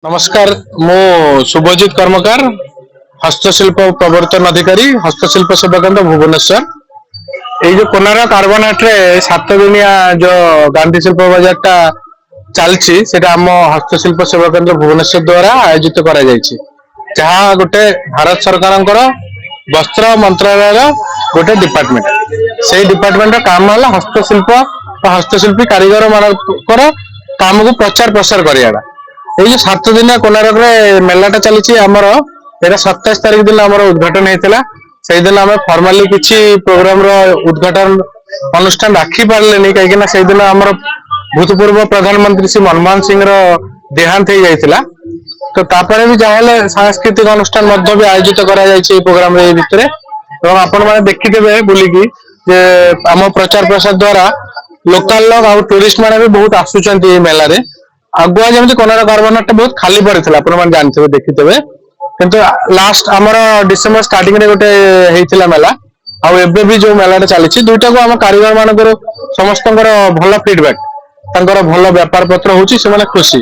नमस्कार मु शुभजित कर्मकार हस्तशिल्प प्रवर्तन अधिकारी हस्तशिल्प सेवा केंद्र भुवनेश्वर ये जो कोनार कार्बोनेट रे 7 दिनिया जो गांधी शिल्प बाजार टा चलछि सेटा हम हस्तशिल्प सेवा केंद्र भुवनेश्वर द्वारा आयोजित करा जायछि जहाँ गोटे भारत सरकार वस्त्र मंत्रालय गोटे डिपार्टमेंट से डिपार्टमेंट काम है हस्तशिल्प हस्तशिल्पी कारीगर मानकर काम को प्रचार प्रसार करियाला ये 7 दिनिया कोणार्क मेलाटा चली आमर एटा 27 तारिख दिन आमर उद्घाटन होता से दिन आम फॉर्माली किसी प्रोग्राम उद्घाटन अनुष्ठान राखी पारे कहीं से दिन आमर भूतपूर्व प्रधानमंत्री श्री मनमोहन सिंह देहांत हो जाता तो तापर भी जहाँ सांस्कृतिक अनुष्ठान भी आयोजित प्रोग्राम भितर आपण मैंने देखिथे बुलिकी आम प्रचार प्रसार द्वारा लोकल लोग आ टूरिस्ट मैंने भी बहुत आसुंच मेला रे आगुआ जमी कोनार कार्बोनेट बहुत खाली पड़ता आपने जानते देखिथे किंतु लास्ट आमर डिसेम्बर स्टार्टिंग रे गोटे होता मेला आबे भी जो मेला चली दुईटा को आम कारीगर मान समस्त भल फीडबैक तांकर भल व्यापार पत्र होची से माने खुशी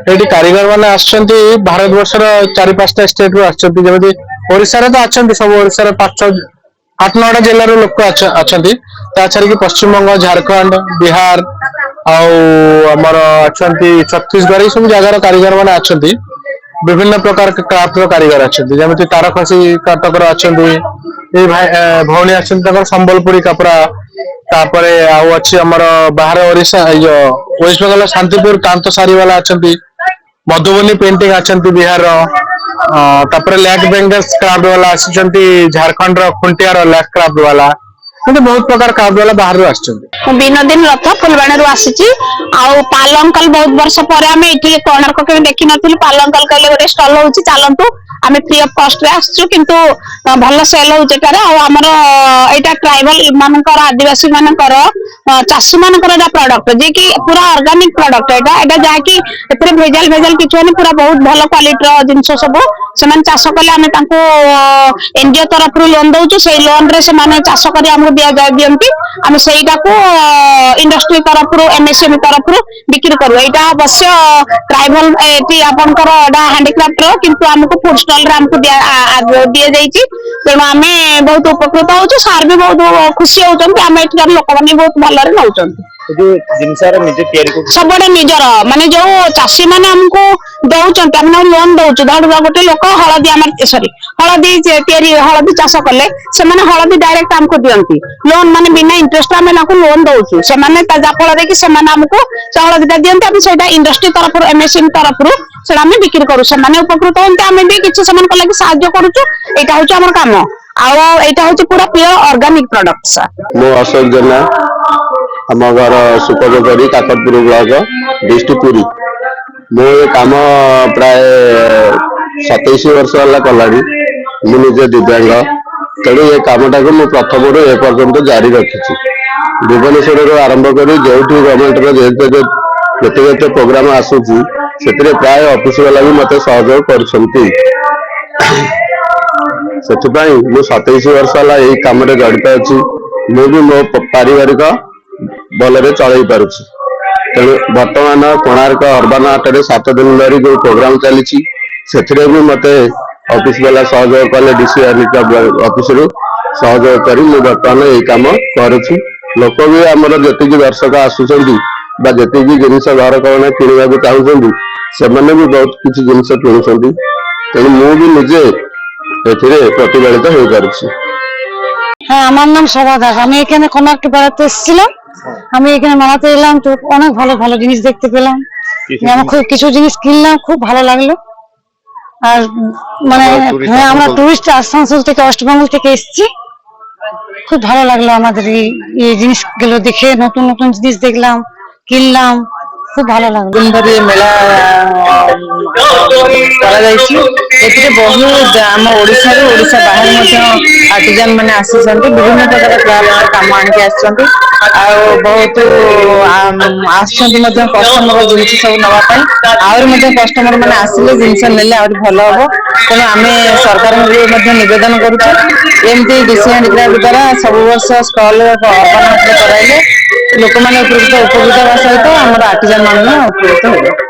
ये कारीगर मैंने आसछंती भारत वर्षर 4-5टा स्टेट रू आसछंती जेमति ओडिसा रे तो आछंती सब ओडिसा रे 8-9टा जिल्ला रो लोक आछंती ता छाड़ी कि पश्चिम बंग झारखंड बिहार आमर अच्छा छत्तीसगढ़ सब जगार कारीगर मैंने आछंती विभिन्न प्रकार क्राफ्ट कारीगर अच्छा जमी तारकसी कटक अच्छा भौणी अच्छा संबलपुरी कपड़ा तापर आमर बाहर ओडिशा वेस्ट बेंगल शांतिपुर कांत सारी वाला अच्छा मधुबनी पेंटिंग अच्छा बिहार तापर लैक बेंगल्स क्राफ्ट वाला आसी झारखंड खुंटियार लैक क्राफ्ट वाला बहुत प्रकार क्राफ्ट वाला बाहर विनोदिन रथ फुलबाणी आसी पालंकल बहुत वर्ष पर आम ये कोणार्क के देखी नी पालंकल कहले गोटे स्टल हो चलतु आम फ्री ऑफ कॉस्ट रे आसचु किंतु भल सेल होमर यहाँ ट्राइबल मानकर आदिवासी मानकर चाषी मानकर प्रोडक्ट जी की पूरा ऑर्गेनिक प्रोडक्ट यहाँ जहाँकि भेजाल भेजाल किसी नहीं पूरा बहुत भल क्वालिटी जिनस सब से चाष कले आम एनजीओ तरफ लोन दौचु से लोन रे से चाष कर दिखती आम से इंडस्ट्री तरफ एमएसएमई तरफ बिक्री करूँ यहाँ अवश्य ट्राइबल आपंकर हैंडीक्राफ्ट किंतु आमको फूड स्टॉल रे आमको दि जाइए तेणु आम बहुत उपकृत होचु सार भी बहुत खुशी होचंती आम एठार लोक मैंने बहुत भलरे नौचंती सब निजर माने जो चाषी मैंने आमको दौरान आम लोन दौचु धर गोटे लोक हलदी आम सॉरी हलदी हलदी चाष कले से हलदी डायरेक्ट आमको दियंती लोन माने बिना इंटरेस्ट आम लोन दौचु से जहाँफल कि आमको हलदी दियंती आम से इंडस्ट्री तरफ एमएसएमई तरफ से बिक्री करूँ से उपकृत होते आम भी किसी लगे साहाय्य करुचु यहाँ हूँ आम कम आईटा हूँ पूरा प्योर ऑर्गेनिक प्रोडक्ट सर मो अशोक जेना आम घर सुपरी काकटपुर ब्लॉक डिस्ट्रिक्ट पुरी मो काम प्राय 27 वर्ष है कलानी मुझे दिव्यांग तेणु ये कमटा को मुझे प्रथम रू एपर्यंत जारी रखी भुवनेश्वर आरंभ कर जो गवर्नमेंट जो प्रोग्राम आसूची से प्राय ऑफिस वाला भी मत सहयोग कर 27 वर्ष है यही कम जड़ित अच्छी मुझे मो पारिवारिक भलरे चल पारुछि तेणु बर्तमान कोणार्क अर्बन हाट में 7 दिन धरी जो प्रोग्राम चली भी मत ऑफिस वाला सहयोग कले डीसी ऑफिस रु सहयोग कर बर्तमान यही कम करुछि लोक भी आमर जी दर्शक आसुंच जी जिनस घर कौन किणवा चाहूँ से भी बहुत किसी जिनस किणुंट तेणु मुझे निजे प्रतिफलित हो पारुछि। हाँ আমার নাম শোভা দাস আমি এখানে কোনার্ক বেড়াতে এসেছিলাম আমি এখানে মেলাতে এলাম তো অনেক ভালো ভালো জিনিস দেখতে পেলাম আমি খুব কিছু জিনিস কিনলাম খুব ভালো লাগলো আর মানে হ্যাঁ আমরা টুরিস্ট আসানসোল থেকে অষ্টবেঙ্গল থেকে এসেছি খুব ভালো লাগলো আমাদের এই জিনিসগুলো দেখে নতুন নতুন জিনিস দেখলাম কিনলাম খুব ভালো লাগলো दिन धरी मेला बहुत आम ओडिशा बाहर आर्टिजान मैंने आसुंच विभिन्न प्रकार क्राफ्ट कम आणिक बहुत कस्टमर जिन सब नापी आहरी कस्टमर मैंने आसिले जिनस ने आहरी भल हम तेणु आम सरकार नवेदन करमती डीसी हैंडीक्राफ्ट द्वारा सब वर्ष स्टल कराइले लोक मैंने उपकृत उपकृत सहित आम आर्टिजान मान उपकृत हो।